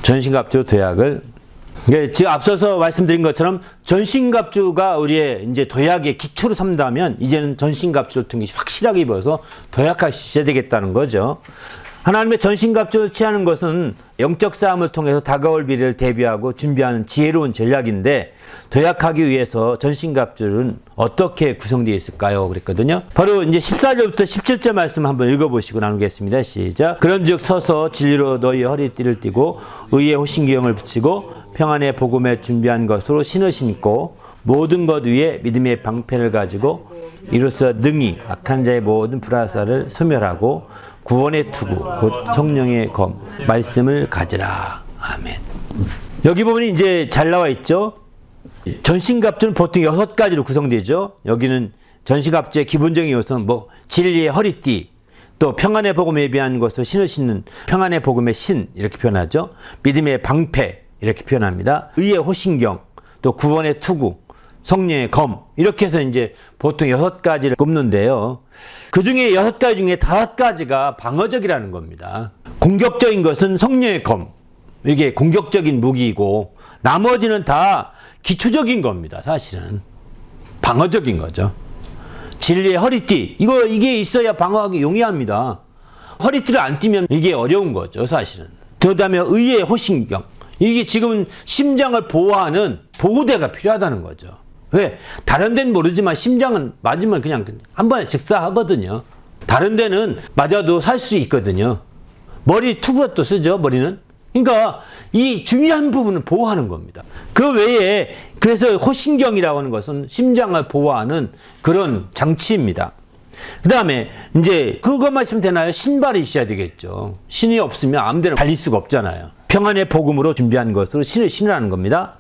전신갑주 도약을 지금 앞서서 말씀드린 것처럼 전신갑주가 우리의 이제 도약의 기초로 삼다면 이제는 전신갑주를 통해 확실하게 입어서 도약하셔야 되겠다는 거죠. 하나님의 전신갑주를 취하는 것은 영적 싸움을 통해서 다가올 미래를 대비하고 준비하는 지혜로운 전략인데 도약하기 위해서 전신갑주는 어떻게 구성되어 있을까요? 그랬거든요. 바로 이제 14절부터 17절 말씀 한번 읽어보시고 나누겠습니다. 시작. 그런즉 서서 진리로 너희의 허리띠를 띠고 의의 호신경을 붙이고 평안의 복음에 준비한 것으로 신을 신고 모든 것 위에 믿음의 방패를 가지고 이로써 능히 악한 자의 모든 불화살을 소멸하고 구원의 투구 곧 성령의 검 말씀을 가지라. 아멘. 여기 보면 이제 잘 나와 있죠. 전신갑주는 보통 6가지로 구성되죠. 여기는 전신갑주의 기본적인 요소는 뭐 진리의 허리띠, 또 평안의 복음에 예비한 것으로 신을 신는 평안의 복음의 신 이렇게 표현하죠. 믿음의 방패 이렇게 표현합니다. 의의 호신경, 또 구원의 투구, 성령의 검 이렇게 해서 이제 보통 6가지를 꼽는데요. 그 중에 6가지 중에 5가지가 방어적이라는 겁니다. 공격적인 것은 성령의 검, 이게 공격적인 무기이고 나머지는 다 기초적인 겁니다. 사실은 방어적인 거죠. 진리의 허리띠, 이게 있어야 방어하기 용이합니다. 허리띠를 안 띠면 이게 어려운 거죠. 사실은. 그다음에 의의 호신경, 이게 지금 심장을 보호하는 보호대가 필요하다는 거죠. 왜? 다른 데는 모르지만 심장은 맞으면 그냥 한 번에 즉사하거든요. 다른 데는 맞아도 살 수 있거든요. 머리 투구가 또 쓰죠, 머리는. 그러니까 이 중요한 부분을 보호하는 겁니다. 그 외에 그래서 호신경이라고 하는 것은 심장을 보호하는 그런 장치입니다. 그 다음에 이제 그것만 있으면 되나요? 신발이 있어야 되겠죠. 신이 없으면 아무데나 달릴 수가 없잖아요. 평안의 복음으로 준비한 것으로 신을 신으라는 겁니다.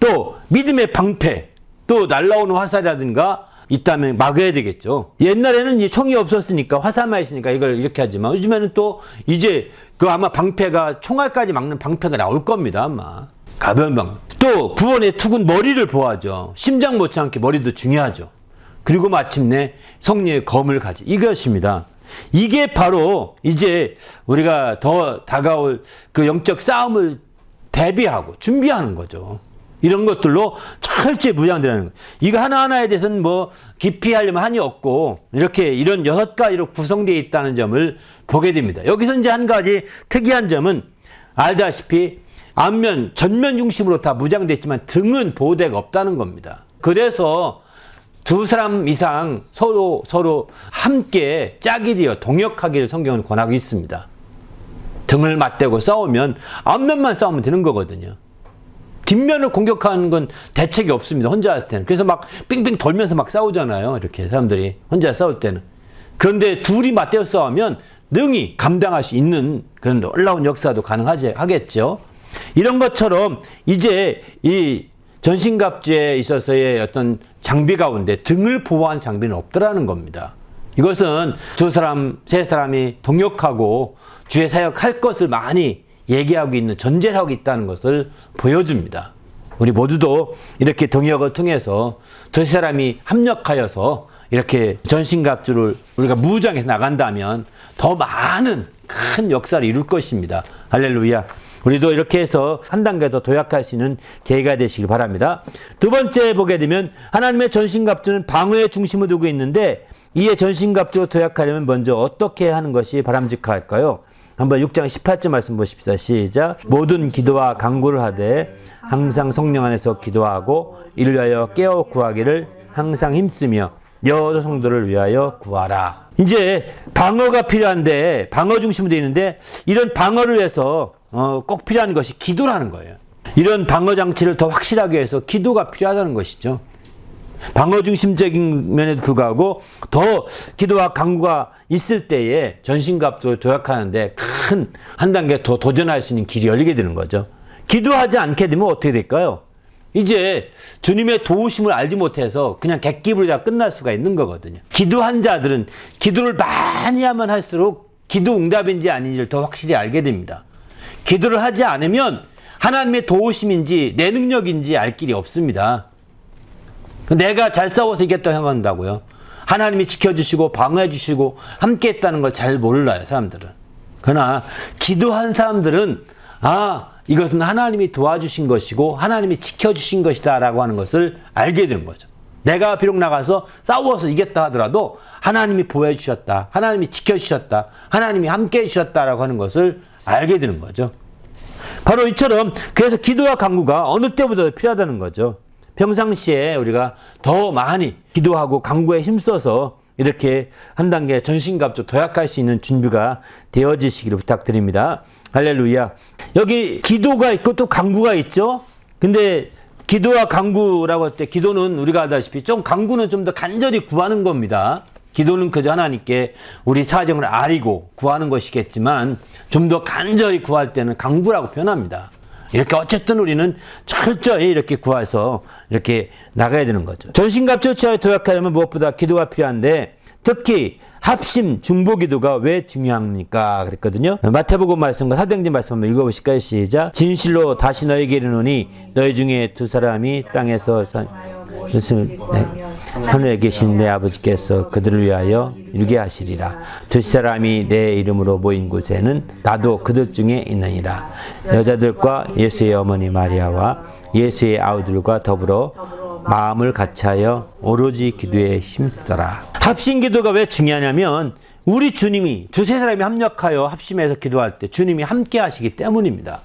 또 믿음의 방패, 또 날라오는 화살이라든가 있다면 막아야 되겠죠. 옛날에는 이제 총이 없었으니까 화살만 있으니까 이걸 이렇게 하지만 요즘에는 또 이제 그 아마 방패가 총알까지 막는 방패가 나올 겁니다. 아마 가벼운 방. 또 구원의 투구는 머리를 보호하죠. 심장 못지않게 머리도 중요하죠. 그리고 마침내 성령의 검을 가지. 이것입니다. 이게 바로 이제 우리가 더 다가올 그 영적 싸움을 대비하고 준비하는 거죠. 이런 것들로 철저히 무장되라는 거예요. 이거 하나하나에 대해서는 뭐 깊이 하려면 한이 없고 이렇게 이런 6가지로 구성되어 있다는 점을 보게 됩니다. 여기서 이제 한 가지 특이한 점은 알다시피 앞면, 전면 중심으로 다 무장됐지만 등은 보호대가 없다는 겁니다. 그래서 2사람 이상 서로 함께 짝이 되어 동역하기를 성경은 권하고 있습니다. 등을 맞대고 싸우면 앞면만 싸우면 되는 거거든요. 뒷면을 공격하는 건 대책이 없습니다. 혼자 할 때는. 그래서 막 빙빙 돌면서 막 싸우잖아요. 이렇게 사람들이 혼자 싸울 때는. 그런데 둘이 맞대어 싸우면 능히 감당할 수 있는 그런 놀라운 역사도 가능하겠죠. 이런 것처럼 이제 이 전신갑주에 있어서의 어떤 장비 가운데 등을 보호한 장비는 없더라는 겁니다. 이것은 2사람, 3사람이 동역하고 주의 사역할 것을 많이 얘기하고 있는, 전제를 하고 있다는 것을 보여줍니다. 우리 모두도 이렇게 동역을 통해서 2사람이 합력하여서 이렇게 전신갑주를 우리가 무장해서 나간다면 더 많은 큰 역사를 이룰 것입니다. 할렐루야. 우리도 이렇게 해서 한 단계 더 도약할 수 있는 계기가 되시길 바랍니다. 2번째 보게 되면 하나님의 전신갑주는 방어의 중심을 두고 있는데 이에 전신갑주로 도약하려면 먼저 어떻게 하는 것이 바람직할까요? 한번 6장 18절 말씀 보십시다. 시작. 모든 기도와 간구를 하되 항상 성령 안에서 기도하고 이를 위하여 깨어 구하기를 항상 힘쓰며 여러 성도를 위하여 구하라. 이제 방어가 필요한데 방어 중심으로 되어 있는데 이런 방어를 위해서 꼭 필요한 것이 기도라는 거예요. 이런 방어 장치를 더 확실하게 해서 기도가 필요하다는 것이죠. 방어 중심적인 면에도 불구하고 더 기도와 간구가 있을 때에 전신갑주를 도약하는데 큰 한 단계 더 도전할 수 있는 길이 열리게 되는 거죠. 기도하지 않게 되면 어떻게 될까요? 이제 주님의 도우심을 알지 못해서 그냥 객기부리다 끝날 수가 있는 거거든요. 기도한 자들은 기도를 많이 하면 할수록 기도 응답인지 아닌지를 더 확실히 알게 됩니다. 기도를 하지 않으면 하나님의 도우심인지 내 능력인지 알 길이 없습니다. 내가 잘 싸워서 이겼다고 생각한다고요. 하나님이 지켜주시고 방어해주시고 함께 했다는 걸 잘 몰라요, 사람들은. 그러나 기도한 사람들은 이것은 하나님이 도와주신 것이고 하나님이 지켜주신 것이다 라고 하는 것을 알게 되는 거죠. 내가 비록 나가서 싸워서 이겼다 하더라도 하나님이 보호해 주셨다, 하나님이 지켜주셨다, 하나님이 함께해 주셨다라고 하는 것을 알게 되는 거죠. 바로 이처럼 그래서 기도와 간구가 어느 때보다도 필요하다는 거죠. 평상시에 우리가 더 많이 기도하고 간구에 힘써서 이렇게 한 단계 전신갑주 도약할 수 있는 준비가 되어지시기를 부탁드립니다. 할렐루야. 여기 기도가 있고 또 간구가 있죠. 근데 기도와 간구라고 할 때 기도는 우리가 알다시피 좀 간구는 좀 더 간절히 구하는 겁니다. 기도는 그저 하나님께 우리 사정을 아리고 구하는 것이겠지만 좀 더 간절히 구할 때는 간구라고 표현합니다. 이렇게 어쨌든 우리는 철저히 이렇게 구해서 이렇게 나가야 되는 거죠. 전신갑주 치하에 도약하려면 무엇보다 기도가 필요한데 특히 합심 중보 기도가 왜 중요합니까? 그랬거든요. 마태복음 말씀과 사도행전 말씀 한번 읽어보실까요? 시작. 진실로 다시 너에게 이르노니 너희 중에 두 사람이 땅에서 하늘에 계신 내 아버지께서 그들을 위하여 이루게 하시리라. 두 사람이 내 이름으로 모인 곳에는 나도 그들 중에 있느니라. 여자들과 예수의 어머니 마리아와 예수의 아우들과 더불어 마음을 같이하여 오로지 기도에 힘쓰더라. 합심 기도가 왜 중요하냐면 우리 주님이 두세 사람이 합력하여 합심해서 기도할 때 주님이 함께 하시기 때문입니다.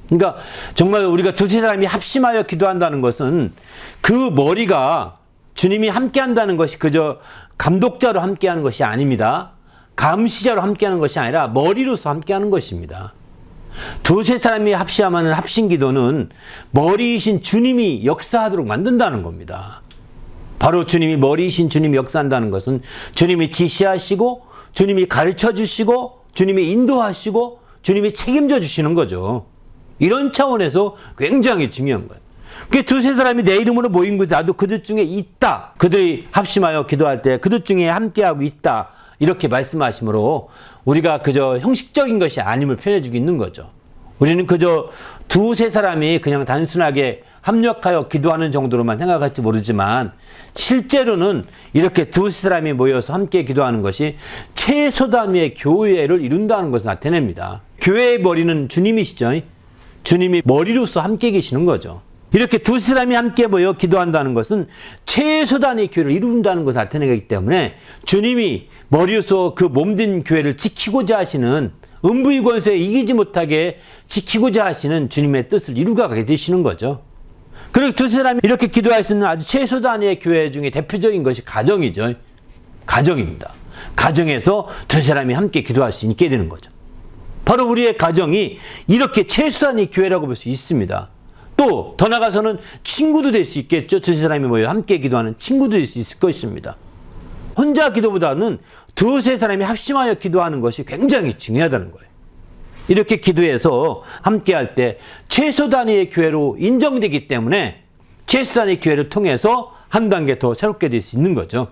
그러니까 정말 우리가 두세 사람이 합심하여 기도한다는 것은 그 머리가 주님이 함께 한다는 것이 그저 감독자로 함께 하는 것이 아닙니다. 감시자로 함께 하는 것이 아니라 머리로서 함께 하는 것입니다. 두세 사람이 합심하는 합심 기도는 머리이신 주님이 역사하도록 만든다는 겁니다. 바로 주님이 머리이신 주님이 역사한다는 것은 주님이 지시하시고 주님이 가르쳐 주시고 주님이 인도하시고 주님이 책임져 주시는 거죠. 이런 차원에서 굉장히 중요한 거예요. 그 두세 사람이 내 이름으로 모인 곳에 나도 그들 중에 있다. 그들이 합심하여 기도할 때 그들 중에 함께하고 있다. 이렇게 말씀하시므로 우리가 그저 형식적인 것이 아님을 표현해 주고 있는 거죠. 우리는 그저 두세 사람이 그냥 단순하게 합력하여 기도하는 정도로만 생각할지 모르지만 실제로는 이렇게 두세 사람이 모여서 함께 기도하는 것이 최소 단위의 교회를 이룬다는 것을 나타냅니다. 교회의 머리는 주님이시죠. 주님이 머리로서 함께 계시는 거죠. 이렇게 두세 사람이 함께 모여 기도한다는 것은 최소 단위의 교회를 이룬다는 것을 나타내기 때문에 주님이 머리로서 그 몸된 교회를 지키고자 하시는 음부의 권세에 이기지 못하게 지키고자 하시는 주님의 뜻을 이루어가게 되시는 거죠. 그리고 두세 사람이 이렇게 기도할 수 있는 아주 최소 단위의 교회 중에 대표적인 것이 가정이죠. 가정입니다. 가정에서 두세 사람이 함께 기도할 수 있게 되는 거죠. 바로 우리의 가정이 이렇게 최소 단위의 교회라고 볼 수 있습니다. 또 더 나아가서는 친구도 될 수 있겠죠. 두세 사람이 모여 함께 기도하는 친구도 될 수 있을 것입니다. 혼자 기도보다는 두세 사람이 합심하여 기도하는 것이 굉장히 중요하다는 거예요. 이렇게 기도해서 함께 할 때 최소 단위의 교회로 인정되기 때문에 최소 단위의 교회를 통해서 한 단계 더 새롭게 될 수 있는 거죠.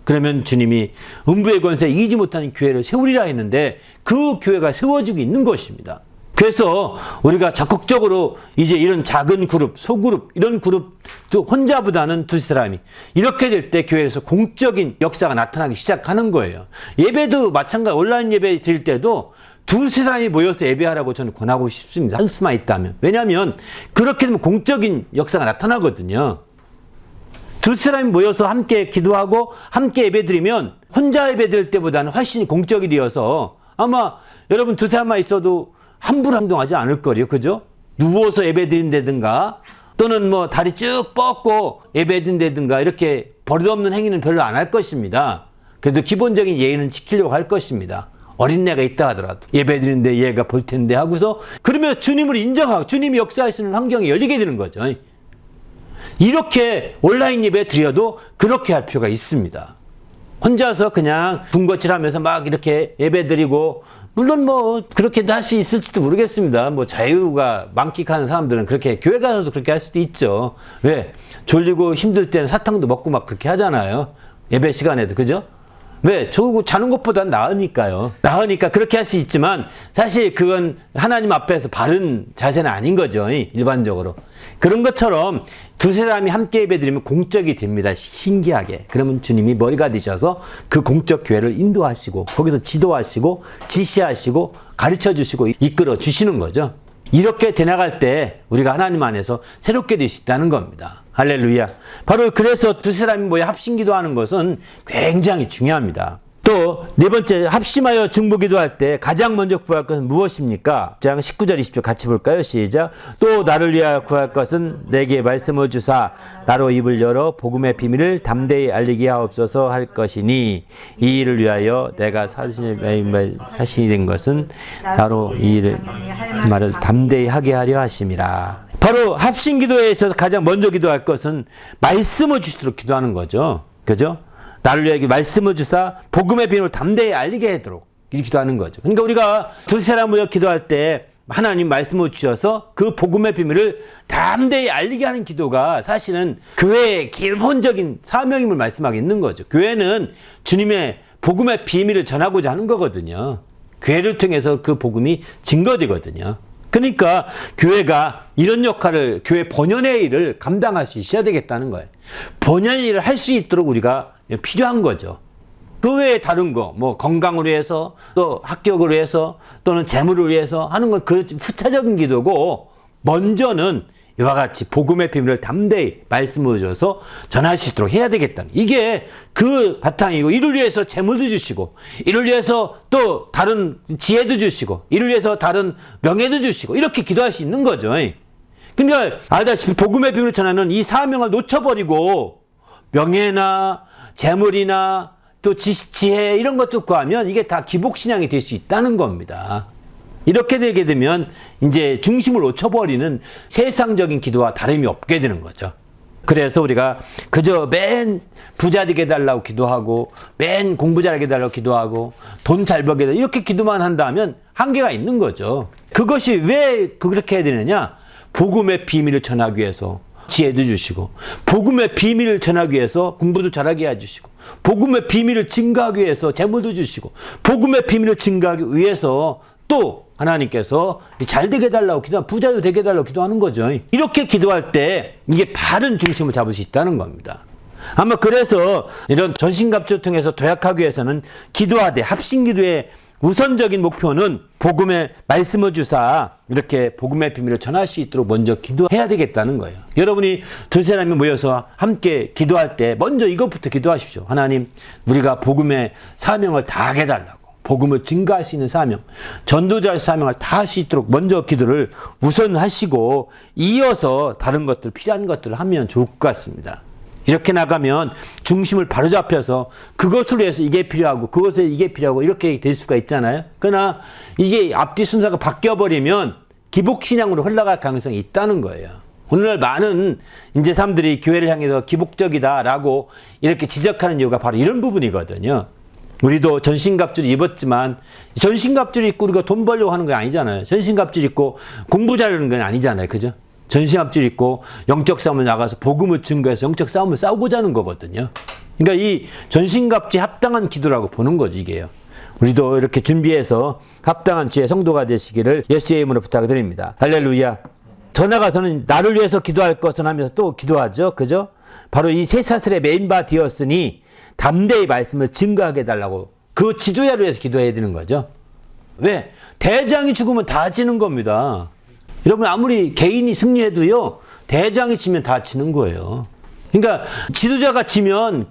그러면 주님이 음부의 권세에 이기지 못하는 교회를 세우리라 했는데 그 교회가 세워지고 있는 것입니다. 그래서 우리가 적극적으로 이제 이런 작은 그룹, 소그룹, 이런 그룹도 혼자보다는 두세 사람이 이렇게 될 때 교회에서 공적인 역사가 나타나기 시작하는 거예요. 예배도 마찬가지, 온라인 예배 드릴 때도 두세 사람이 모여서 예배하라고 저는 권하고 싶습니다. 한 수만 있다면. 왜냐하면 그렇게 되면 공적인 역사가 나타나거든요. 두세 사람이 모여서 함께 기도하고 함께 예배 드리면 혼자 예배 드릴 때보다는 훨씬 공적이 되어서 아마 여러분 두세 사람만 있어도 함부로 행동하지 않을 거예요. 그죠? 누워서 예배 드린다든가 또는 뭐 다리 쭉 뻗고 예배 드린다든가 이렇게 버릇없는 행위는 별로 안 할 것입니다. 그래도 기본적인 예의는 지키려고 할 것입니다. 어린애가 있다 하더라도 예배 드리는데 얘가 볼 텐데 하고서 그러면 주님을 인정하고 주님이 역사하시는 환경이 열리게 되는 거죠. 이렇게 온라인 예배 드려도 그렇게 할 필요가 있습니다. 혼자서 그냥 군것질하면서 막 이렇게 예배 드리고 물론 뭐 그렇게도 할 수 있을지도 모르겠습니다. 뭐 자유가 만끽하는 사람들은 그렇게 교회 가서도 그렇게 할 수도 있죠. 왜? 졸리고 힘들 때는 사탕도 먹고 막 그렇게 하잖아요. 예배 시간에도. 그죠? 왜? 자는 것보단 나으니까요. 나으니까 그렇게 할 수 있지만 사실 그건 하나님 앞에서 바른 자세는 아닌 거죠. 일반적으로. 그런 것처럼 두세 사람이 함께 예배드리면 공적이 됩니다. 신기하게. 그러면 주님이 머리가 되셔서 그 공적 교회를 인도하시고 거기서 지도하시고 지시하시고 가르쳐 주시고 이끌어 주시는 거죠. 이렇게 되나갈 때 우리가 하나님 안에서 새롭게 될 수 있다는 겁니다. 할렐루야. 바로 그래서 두 사람이 모여 합심기도하는 것은 굉장히 중요합니다. 또 네 번째, 합심하여 중보기도할 때 가장 먼저 구할 것은 무엇입니까? 장 19절 20절 같이 볼까요? 시작. 또 나를 위하여 구할 것은 내게 말씀을 주사 나로 입을 열어 복음의 비밀을 담대히 알리게 하옵소서 할 것이니 이 일을 위하여 내가 사신이 된 것은 나로 이 일을 말을 담대히 하게 하려 하심이라. 바로 합심기도에 있어서 가장 먼저 기도할 것은 말씀을 주시도록 기도하는 거죠. 그죠? 나를 위하여 말씀을 주사 복음의 비밀을 담대히 알리게 하도록 이렇게 기도하는 거죠. 그러니까 우리가 두세 사람 모여 기도할 때 하나님 말씀을 주셔서 그 복음의 비밀을 담대히 알리게 하는 기도가 사실은 교회의 기본적인 사명임을 말씀하고 있는 거죠. 교회는 주님의 복음의 비밀을 전하고자 하는 거거든요. 교회를 통해서 그 복음이 증거되거든요. 그러니까 교회가 이런 역할을, 교회 본연의 일을 감당할 수 있어야 되겠다는 거예요. 본연의 일을 할 수 있도록 우리가 필요한 거죠. 그 외에 다른 거, 뭐 건강을 위해서, 또 합격을 위해서, 또는 재물을 위해서 하는 건 그 후차적인 기도고, 먼저는 이와 같이 복음의 비밀을 담대히 말씀을 줘서 전할 수 있도록 해야 되겠다. 이게 그 바탕이고, 이를 위해서 재물도 주시고, 이를 위해서 또 다른 지혜도 주시고, 이를 위해서 다른 명예도 주시고, 이렇게 기도할 수 있는 거죠. 그러니까 알다시피 복음의 비밀을 전하는 이 사명을 놓쳐버리고 명예나 재물이나 또 지혜 이런 것도 구하면 이게 다 기복신앙이 될 수 있다는 겁니다. 이렇게 되게 되면 이제 중심을 놓쳐버리는 세상적인 기도와 다름이 없게 되는 거죠. 그래서 우리가 그저 맨 부자 되게 해달라고 기도하고 맨 공부 잘하게 해달라고 기도하고 돈 잘 벌게 해달라고 이렇게 기도만 한다면 한계가 있는 거죠. 그것이 왜 그렇게 해야 되느냐? 복음의 비밀을 전하기 위해서 지혜도 주시고, 복음의 비밀을 전하기 위해서 공부도 잘하게 해주시고, 복음의 비밀을 증거하기 위해서 재물도 주시고, 복음의 비밀을 증거하기 위해서 또 하나님께서 잘 되게 해달라고 기도하고 부자도 되게 해달라고 기도하는 거죠. 이렇게 기도할 때 이게 바른 중심을 잡을 수 있다는 겁니다. 아마 그래서 이런 전신갑주를 통해서 도약하기 위해서는 기도하되 합심기도의 우선적인 목표는 복음의 말씀을 주사 이렇게 복음의 비밀을 전할 수 있도록 먼저 기도해야 되겠다는 거예요. 여러분이 두 사람이 모여서 함께 기도할 때 먼저 이것부터 기도하십시오. 하나님, 우리가 복음의 사명을 다하게 해달라고. 복음을 증거할 수 있는 사명, 전도자의 사명을 다 할 수 있도록 먼저 기도를 우선하시고 이어서 다른 것들, 필요한 것들을 하면 좋을 것 같습니다. 이렇게 나가면 중심을 바로잡혀서 그것을 위해서 이게 필요하고 그것에 이게 필요하고 이렇게 될 수가 있잖아요. 그러나 이게 앞뒤 순서가 바뀌어버리면 기복신앙으로 흘러갈 가능성이 있다는 거예요. 오늘날 많은 이제 사람들이 교회를 향해서 기복적이다라고 이렇게 지적하는 이유가 바로 이런 부분이거든요. 우리도 전신갑주를 입었지만 전신갑주를 입고 우리가 돈 벌려고 하는 건 아니잖아요. 전신갑주를 입고 공부 잘하는 건 아니잖아요. 그죠? 전신갑주를 입고 영적 싸움을 나가서 복음을 증거해서 영적 싸움을 싸우고자 하는 거거든요. 그러니까 이 전신갑주에 합당한 기도라고 보는 거죠, 이게요. 우리도 이렇게 준비해서 합당한 주의 성도가 되시기를 예수의 이름으로 부탁드립니다. 할렐루야. 더 나아가서는 나를 위해서 기도할 것은 하면서 또 기도하죠. 그죠? 바로 이 쇠사슬의 메인바 되었으니 담대히 말씀을 증거하게 해달라고 그 지도자를 위해서 기도해야 되는 거죠. 왜? 대장이 죽으면 다 지는 겁니다. 여러분 아무리 개인이 승리해도요. 대장이 지면 다 지는 거예요. 그러니까 지도자가 지면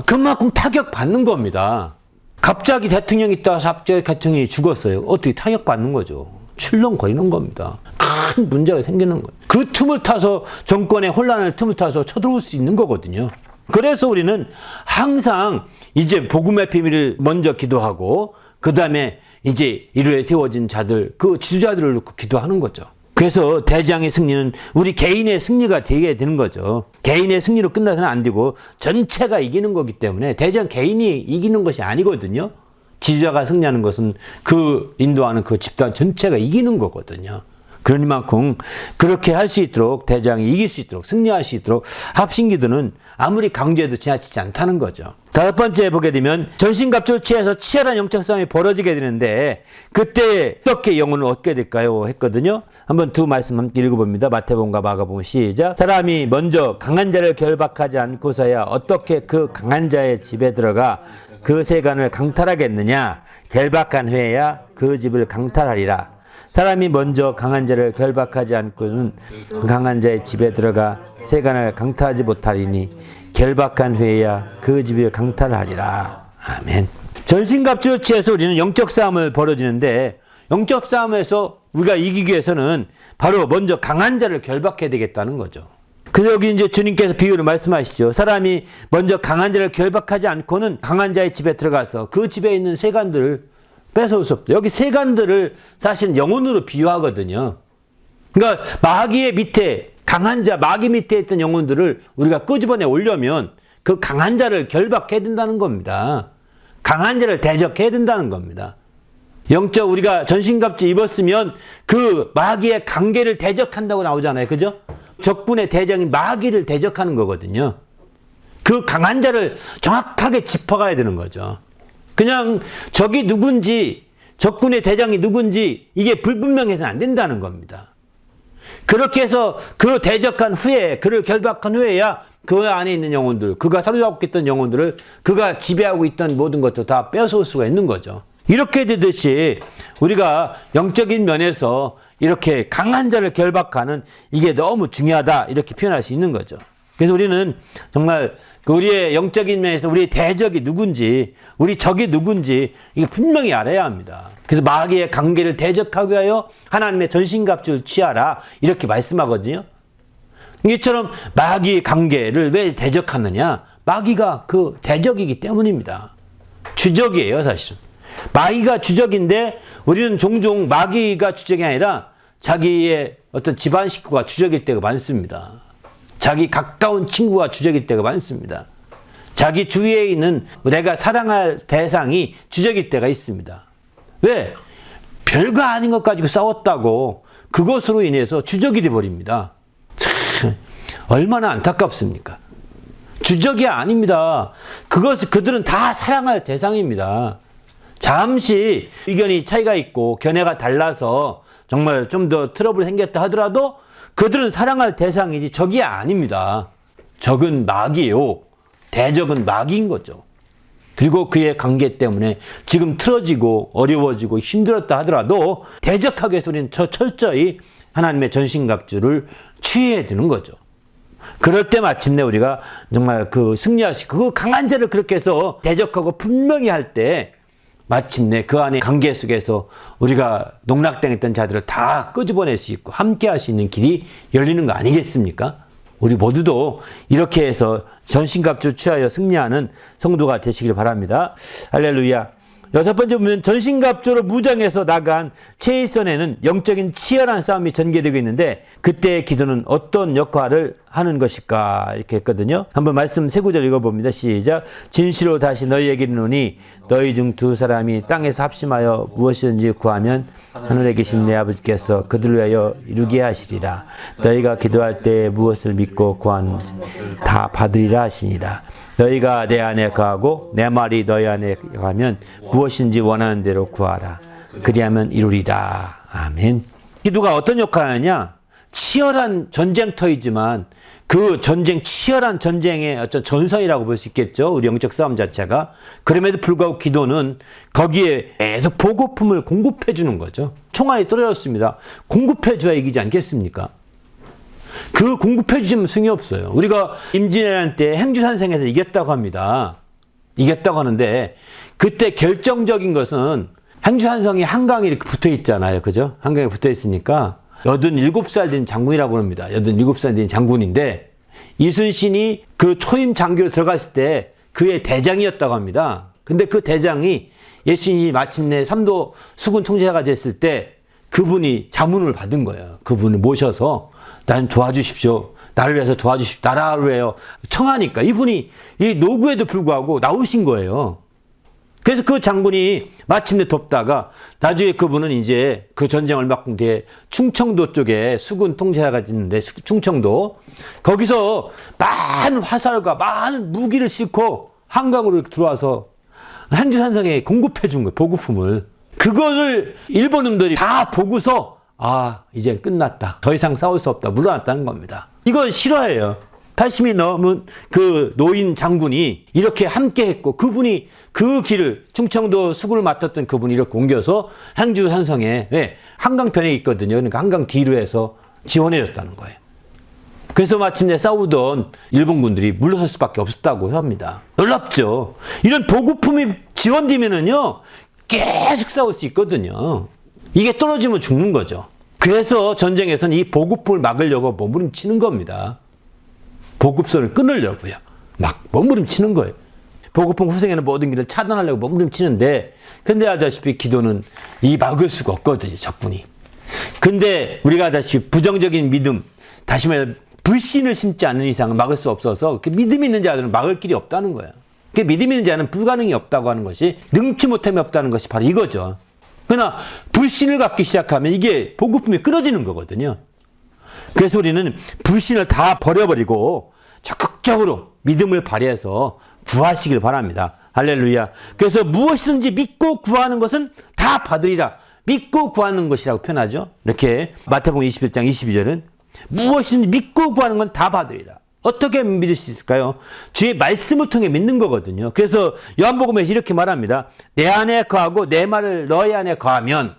그만큼 타격받는 겁니다. 갑자기 대통령이 있다가 갑자기 대통령이 죽었어요. 어떻게 타격받는 거죠. 출렁거리는 겁니다. 큰 문제가 생기는 거예요. 그 틈을 타서 정권의 혼란을 틈을 타서 쳐들어올 수 있는 거거든요. 그래서 우리는 항상 이제 복음의 비밀을 먼저 기도하고 그 다음에 이제 이루에 세워진 자들, 그 지도자들을 놓고 기도하는 거죠. 그래서 대장의 승리는 우리 개인의 승리가 되게 되는 거죠. 개인의 승리로 끝나서는 안 되고 전체가 이기는 거기 때문에 대장 개인이 이기는 것이 아니거든요. 지도자가 승리하는 것은 그 인도하는 그 집단 전체가 이기는 거거든요. 그러니만큼 그렇게 할 수 있도록 대장이 이길 수 있도록 승리할 수 있도록 합심기도는 아무리 강조해도 지나치지 않다는 거죠. 다섯 번째 보게 되면 전신갑주를 취해서 치열한 영적 싸움이 벌어지게 되는데 그때 어떻게 영혼을 얻게 될까요? 했거든요. 한번 두 말씀 함께 읽어봅니다. 마태복음과 마가복음 시작. 사람이 먼저 강한 자를 결박하지 않고서야 어떻게 그 강한 자의 집에 들어가 그 세간을 강탈하겠느냐. 결박한 후에야 그 집을 강탈하리라. 사람이 먼저 강한 자를 결박하지 않고는 강한 자의 집에 들어가 세간을 강탈하지 못하리니 결박한 후에야 그 집을 강탈하리라. 아멘. 전신갑주를 취해서 우리는 영적 싸움을 벌어지는데, 영적 싸움에서 우리가 이기기 위해서는 바로 먼저 강한 자를 결박해야 되겠다는 거죠. 그래서 여기 이제 주님께서 비유로 말씀하시죠. 사람이 먼저 강한 자를 결박하지 않고는 강한 자의 집에 들어가서 그 집에 있는 세간들을 뺏어올 수 없다. 여기 세간들을 사실 영혼으로 비유하거든요. 그러니까 마귀의 밑에, 강한 자, 마귀 밑에 있던 영혼들을 우리가 끄집어내 오려면 그 강한 자를 결박해야 된다는 겁니다. 강한 자를 대적해야 된다는 겁니다. 영적 우리가 전신갑주 입었으면 그 마귀의 관계를 대적한다고 나오잖아요. 그죠? 적군의 대장인 마귀를 대적하는 거거든요. 그 강한 자를 정확하게 짚어가야 되는 거죠. 그냥 적이 누군지, 적군의 대장이 누군지 이게 불분명해서는 안 된다는 겁니다. 그렇게 해서 그 대적한 후에, 그를 결박한 후에야 그 안에 있는 영혼들, 그가 사로잡고 있던 영혼들을 그가 지배하고 있던 모든 것도 다 뺏어올 수가 있는 거죠. 이렇게 되듯이 우리가 영적인 면에서 이렇게 강한 자를 결박하는 이게 너무 중요하다, 이렇게 표현할 수 있는 거죠. 그래서 우리는 정말 우리의 영적인 면에서 우리의 대적이 누군지, 우리 적이 누군지 이게 분명히 알아야 합니다. 그래서 마귀의 관계를 대적하기 위하여 하나님의 전신갑주를 취하라, 이렇게 말씀하거든요. 이처럼 마귀의 관계를 왜 대적하느냐? 마귀가 그 대적이기 때문입니다. 주적이에요, 사실은. 마귀가 주적인데 우리는 종종 마귀가 주적이 아니라 자기의 어떤 집안 식구가 주적일 때가 많습니다. 자기 가까운 친구가 주적일 때가 많습니다. 자기 주위에 있는 내가 사랑할 대상이 주적일 때가 있습니다. 왜? 별거 아닌 것 가지고 싸웠다고 그것으로 인해서 주적이 되어버립니다. 참, 얼마나 안타깝습니까? 주적이 아닙니다. 그들은 다 사랑할 대상입니다. 잠시 의견이 차이가 있고 견해가 달라서 정말 좀 더 트러블이 생겼다 하더라도 그들은 사랑할 대상이지 적이 아닙니다. 적은 마귀요. 대적은 마귀인 거죠. 그리고 그의 관계 때문에 지금 틀어지고 어려워지고 힘들었다 하더라도 대적하기 위해서 우리는 철저히 하나님의 전신갑주를 취해야 되는 거죠. 그럴 때 마침내 우리가 정말 그 승리하시고 그 강한 자를 그렇게 해서 대적하고 분명히 할 때 마침내 그 안에 관계 속에서 우리가 농락당했던 자들을 다 끄집어낼 수 있고 함께 할 수 있는 길이 열리는 거 아니겠습니까? 우리 모두도 이렇게 해서 전신갑주 취하여 승리하는 성도가 되시길 바랍니다. 할렐루야. 여섯 번째 보면 전신갑주로 무장해서 나간 최일선에는 영적인 치열한 싸움이 전개되고 있는데 그때의 기도는 어떤 역할을 하는 것일까 이렇게 했거든요. 한번 말씀 세 구절 읽어봅니다. 시작. 진실로 다시 너희에게 이르노니 너희 중 두 사람이 땅에서 합심하여 무엇이든지 구하면 하늘에 계신 내 아버지께서 그들을 위하여 이루게 하시리라. 너희가 기도할 때 무엇을 믿고 구하는지 다 받으리라 하시니라. 너희가 내 안에 거하고 내 말이 너희 안에 거하면 무엇인지 원하는 대로 구하라. 그리하면 이루리라. 아멘. 기도가 어떤 역할을 하느냐? 치열한 전쟁터이지만 그 전쟁, 치열한 전쟁의 어떤 전선이라고 볼 수 있겠죠. 우리 영적 싸움 자체가. 그럼에도 불구하고 기도는 거기에 계속 보급품을 공급해 주는 거죠. 총알이 떨어졌습니다. 공급해 줘야 이기지 않겠습니까? 그 공급해 주시면 승이 없어요. 우리가 임진왜란 때 행주산성에서 이겼다고 합니다. 이겼다고 하는데 그때 결정적인 것은 행주산성이 한강에 이렇게 붙어 있잖아요. 그죠? 한강에 붙어 있으니까 87살 된 장군이라고 합니다. 87살 된 장군인데 이순신이 그 초임 장교로 들어갔을 때 그의 대장이었다고 합니다. 근데 그 대장이 예수님이 마침내 삼도 수군 통제자가 됐을 때 그분이 자문을 받은 거예요. 그분을 모셔서 난 도와주십시오. 나를 위해서 도와주십시오. 나라를 위하여 청하니까 이분이 이 노구에도 불구하고 나오신 거예요. 그래서 그 장군이 마침내 돕다가 나중에 그분은 이제 그 전쟁 얼마 뒤에 충청도 쪽에 수군 통제자가 있는데 충청도 거기서 많은 화살과 많은 무기를 싣고 한강으로 들어와서 행주산성에 공급해 준 거예요. 보급품을. 그거를 일본 놈들이 다 보고서 아 이제 끝났다. 더 이상 싸울 수 없다. 물러났다는 겁니다. 이건 실화예요. 80이 넘은 그 노인 장군이 이렇게 함께 했고, 그분이 그 길을, 충청도 수군을 맡았던 그분이 이렇게 옮겨서 행주 산성에, 한강편에 있거든요. 그러니까 한강 뒤로 해서 지원해 줬다는 거예요. 그래서 마침내 싸우던 일본군들이 물러설 수밖에 없었다고 합니다. 놀랍죠. 이런 보급품이 지원되면은요, 계속 싸울 수 있거든요. 이게 떨어지면 죽는 거죠. 그래서 전쟁에서는 이 보급품을 막으려고 몸부림치는 겁니다. 보급선을 끊으려고요. 막 몸부림치는 거예요. 보급품 후생에는 모든 길을 차단하려고 몸부림치는데, 근데 알다시피 기도는 이 막을 수가 없거든요, 적군이. 근데 우리가 알다시피 부정적인 믿음, 다시 말해 불신을 심지 않는 이상은 막을 수 없어서, 믿음 있는 자들은 막을 길이 없다는 거예요. 믿음 있는 자는 불가능이 없다고 하는 것이, 능치 못함이 없다는 것이 바로 이거죠. 그러나 불신을 갖기 시작하면 이게 보급품이 끊어지는 거거든요. 그래서 우리는 불신을 다 버려버리고 적극적으로 믿음을 발휘해서 구하시길 바랍니다. 할렐루야. 그래서 무엇이든지 믿고 구하는 것은 다 받으리라. 믿고 구하는 것이라고 표현하죠. 이렇게 마태복음 21장 22절은 무엇이든지 믿고 구하는 건 다 받으리라. 어떻게 믿을 수 있을까요? 주의 말씀을 통해 믿는 거거든요. 그래서 요한복음에서 이렇게 말합니다. 내 안에 거하고 내 말을 너희 안에 거하면,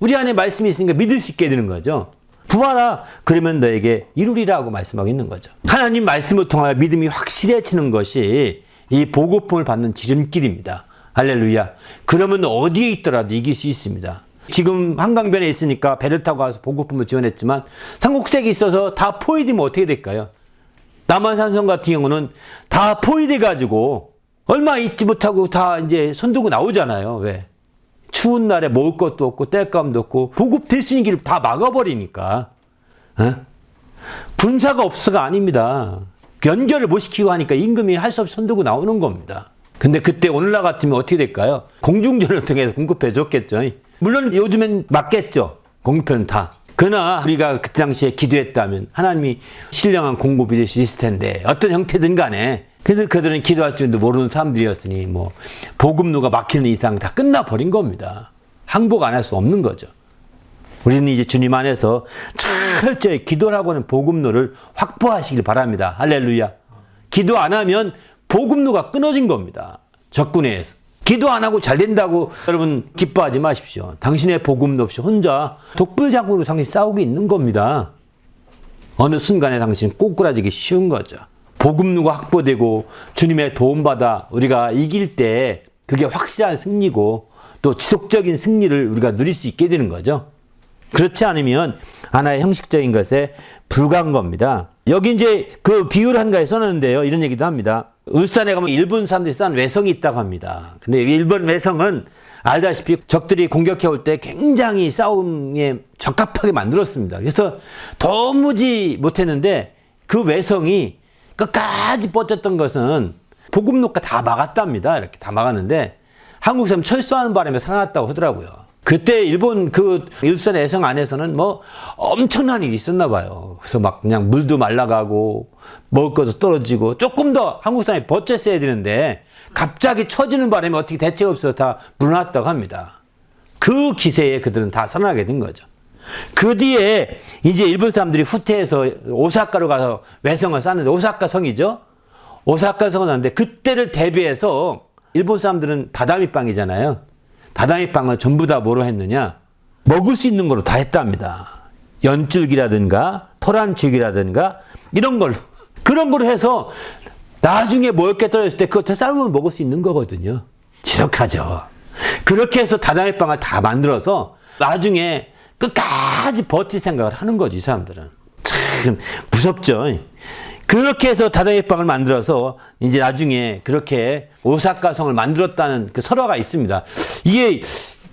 우리 안에 말씀이 있으니까 믿을 수 있게 되는 거죠. 구하라. 그러면 너에게 이루리라고 말씀하고 있는 거죠. 하나님 말씀을 통하여 믿음이 확실해지는 것이 이 보급품을 받는 지름길입니다. 할렐루야. 그러면 어디에 있더라도 이길 수 있습니다. 지금 한강변에 있으니까 배를 타고 가서 보급품을 지원했지만, 삼국색이 있어서 다 포위되면 어떻게 될까요? 남한산성 같은 경우는 다 포위돼가지고 얼마 있지 못하고 다 이제 손들고 나오잖아요. 왜? 추운 날에 먹을 것도 없고 땔감도 없고 보급될 수 있는 길을 다 막아버리니까. 군사가 없어가 아닙니다. 연결을 못 시키고 하니까 임금이 할 수 없이 손들고 나오는 겁니다. 근데 그때 오늘날 같으면 어떻게 될까요? 공중전을 통해서 공급해 줬겠죠. 물론 요즘엔 맞겠죠. 공급은 다. 그러나 우리가 그때 당시에 기도했다면 하나님이 신령한 공급이 될 수 있을 텐데, 어떤 형태든 간에. 근데 그들은 기도할 줄도 모르는 사람들이었으니 뭐 보급로가 막히는 이상 다 끝나버린 겁니다. 항복 안 할 수 없는 거죠. 우리는 이제 주님 안에서 철저히 기도를 하고는 보급로를 확보하시길 바랍니다. 할렐루야. 기도 안 하면 보급로가 끊어진 겁니다. 적군에 의해서. 기도 안 하고 잘 된다고 여러분 기뻐하지 마십시오. 당신의 복음도 없이 혼자 독불장군으로 당신 싸우고 있는 겁니다. 어느 순간에 당신 꼬꾸라지기 쉬운 거죠. 복음루가 확보되고 주님의 도움받아 우리가 이길 때 그게 확실한 승리고 또 지속적인 승리를 우리가 누릴 수 있게 되는 거죠. 그렇지 않으면 하나의 형식적인 것에 불과한 겁니다. 여기 이제 그 비유를 한가에 써놨는데요. 이런 얘기도 합니다. 울산에 가면 일본 사람들이 쌓은 외성이 있다고 합니다. 근데 일본 외성은 알다시피 적들이 공격해 올 때 굉장히 싸움에 적합하게 만들었습니다. 그래서 도무지 못했는데 그 외성이 끝까지 버텼던 것은 보급로가 다 막았답니다. 이렇게 다 막았는데 한국 사람 철수하는 바람에 살아났다고 하더라고요. 그때 일본 그 일산 외성 안에서는 뭐 엄청난 일이 있었나 봐요. 그래서 막 그냥 물도 말라가고 먹을 것도 떨어지고 조금 더 한국 사람이 버텼어야 되는데 갑자기 처지는 바람에 어떻게 대책 없어서 다 물러났다고 합니다. 그 기세에 그들은 다 살아나게 된 거죠. 그 뒤에 이제 일본 사람들이 후퇴해서 오사카로 가서 외성을 쌓는데, 오사카 성이죠. 오사카 성을 낳는데 그때를 대비해서 일본 사람들은 다다미빵이잖아요. 다다미빵을 전부 다 뭐로 했느냐? 먹을 수 있는 거로 다 했답니다. 연줄기라든가 토란죽이라든가 이런 걸로. 그런 걸로 해서 나중에 먹을 게 떨어졌을 때 그거 삶으면 먹을 수 있는 거거든요. 지독하죠. 그렇게 해서 다다미빵을 다 만들어서 나중에 끝까지 버틸 생각을 하는 거지, 이 사람들은. 참 무섭죠. 그렇게 해서 다다미빵을 만들어서 이제 나중에 그렇게 오사카 성을 만들었다는 그 설화가 있습니다. 이게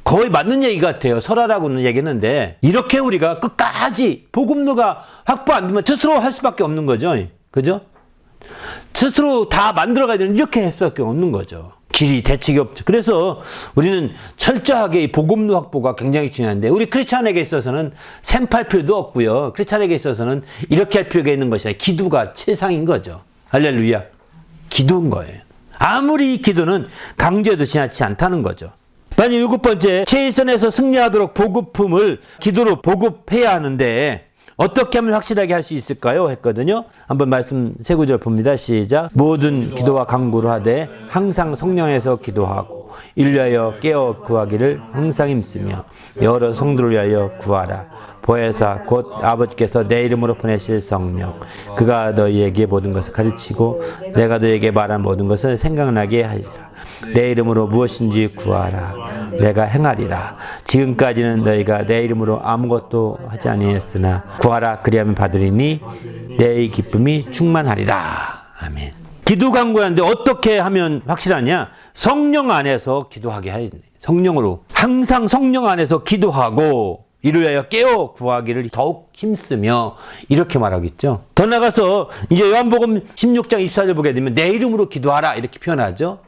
거의 맞는 얘기 같아요. 설화라고는 얘기했는데, 이렇게 우리가 끝까지 보급로가 확보 안 되면 스스로 할 수밖에 없는 거죠. 그죠? 스스로 다 만들어가야 되는, 이렇게 할 수밖에 없는 거죠. 길이 대책이 없죠. 그래서 우리는 철저하게 이 보급로 확보가 굉장히 중요한데, 우리 크리스찬에게 있어서는 샘팔 필요도 없고요. 크리스찬에게 있어서는 이렇게 할 필요가 있는 것이 아니라 기도가 최상인 거죠. 할렐루야. 기도인 거예요. 아무리 이 기도는 강조해도 지나치지 않다는 거죠. 만약 7번째, 최일선에서 승리하도록 보급품을 기도로 보급해야 하는데, 어떻게 하면 확실하게 할 수 있을까요? 했거든요. 한번 말씀 세 구절 봅니다. 시작. 모든 기도와 간구를 하되 항상 성령에서 기도하고 이를 위하여 깨어 구하기를 항상 힘쓰며 여러 성도를 위하여 구하라. 보혜사 곧 아버지께서 내 이름으로 보내실 성령 그가 너희에게 모든 것을 가르치고 내가 너희에게 말한 모든 것을 생각나게 하리라. 내 이름으로 무엇인지 구하라. 내가 행하리라. 지금까지는 너희가 내 이름으로 아무것도 하지 아니했으나 구하라 그리하면 받으리니 내 기쁨이 충만하리라. 아멘. 기도 간구하는데 어떻게 하면 확실하냐? 성령 안에서 기도하게 하니 성령으로 항상 성령 안에서 기도하고 이를 위하여 깨어 구하기를 더욱 힘쓰며 이렇게 말하겠죠. 더 나가서 이제 요한복음 16장 24절 보게 되면 내 이름으로 기도하라 이렇게 표현하죠.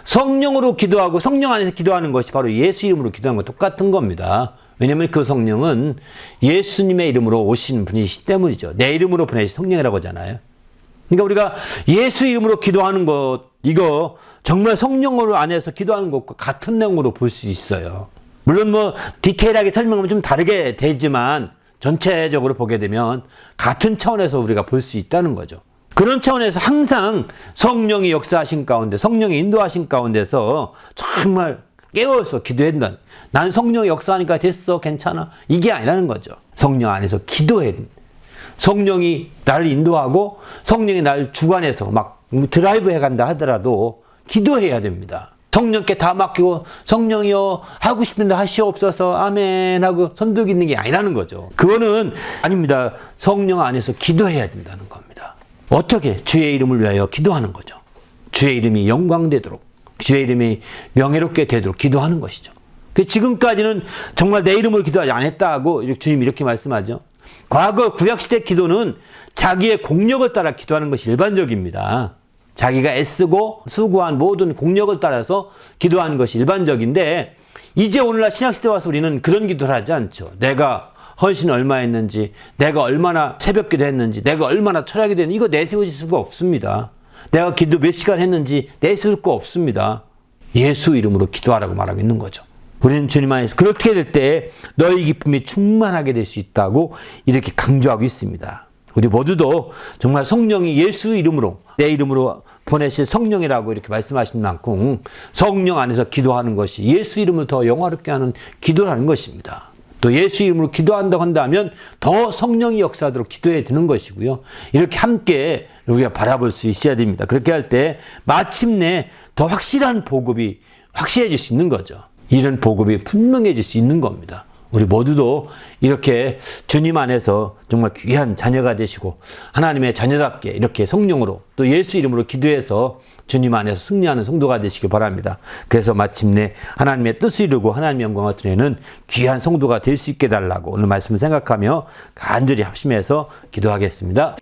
성령으로 기도하고 성령 안에서 기도하는 것이 바로 예수 이름으로 기도하는 것 똑같은 겁니다. 왜냐하면 그 성령은 예수님의 이름으로 오신 분이시기 때문이죠. 내 이름으로 보내신 성령이라고 하잖아요. 그러니까 우리가 예수 이름으로 기도하는 것 이거 정말 성령으로 안에서 기도하는 것과 같은 내용으로 볼 수 있어요. 물론 뭐 디테일하게 설명하면 좀 다르게 되지만 전체적으로 보게 되면 같은 차원에서 우리가 볼 수 있다는 거죠. 그런 차원에서 항상 성령이 역사하신 가운데 성령이 인도하신 가운데서 정말 깨워서 기도해야 된다. 난 성령이 역사하니까 됐어 괜찮아 이게 아니라는 거죠. 성령 안에서 기도해야 된다. 성령이 나를 인도하고 성령이 나를 주관해서 막 드라이브 해간다 하더라도 기도해야 됩니다. 성령께 다 맡기고 성령이여 하고 싶은데 하시옵소서 아멘 하고 선두기 있는 게 아니라는 거죠. 그거는 아닙니다. 성령 안에서 기도해야 된다는 겁니다. 어떻게? 주의 이름을 위하여 기도하는 거죠. 주의 이름이 영광되도록 주의 이름이 명예롭게 되도록 기도하는 것이죠. 지금까지는 정말 내 이름을 기도하지 않았다고 주님이 이렇게 말씀하죠. 과거 구약시대 기도는 자기의 공력을 따라 기도하는 것이 일반적입니다. 자기가 애쓰고 수고한 모든 공력을 따라서 기도하는 것이 일반적인데 이제 오늘날 신약시대 와서 우리는 그런 기도를 하지 않죠. 내가 헌신 얼마 했는지 내가 얼마나 새벽 기도했는지 내가 얼마나 철학이 됐는지 이거 내세워질 수가 없습니다. 내가 기도 몇 시간 했는지 내세울 거 없습니다. 예수 이름으로 기도하라고 말하고 있는 거죠. 우리는 주님 안에서 그렇게 될 때 너희 기쁨이 충만하게 될 수 있다고 이렇게 강조하고 있습니다. 우리 모두도 정말 성령이 예수 이름으로 내 이름으로 보내실 성령이라고 이렇게 말씀하신 만큼 성령 안에서 기도하는 것이 예수 이름을 더 영화롭게 하는 기도라는 것입니다. 또 예수 이름으로 기도한다고 한다면 더 성령이 역사하도록 기도해야 되는 것이고요. 이렇게 함께 우리가 바라볼 수 있어야 됩니다. 그렇게 할 때 마침내 더 확실한 복음이 확실해질 수 있는 거죠. 이런 복음이 분명해질 수 있는 겁니다. 우리 모두도 이렇게 주님 안에서 정말 귀한 자녀가 되시고 하나님의 자녀답게 이렇게 성령으로 또 예수 이름으로 기도해서 주님 안에서 승리하는 성도가 되시기 바랍니다. 그래서 마침내 하나님의 뜻을 이루고 하나님의 영광을 드리는 귀한 성도가 될 수 있게 달라고 오늘 말씀을 생각하며 간절히 합심해서 기도하겠습니다.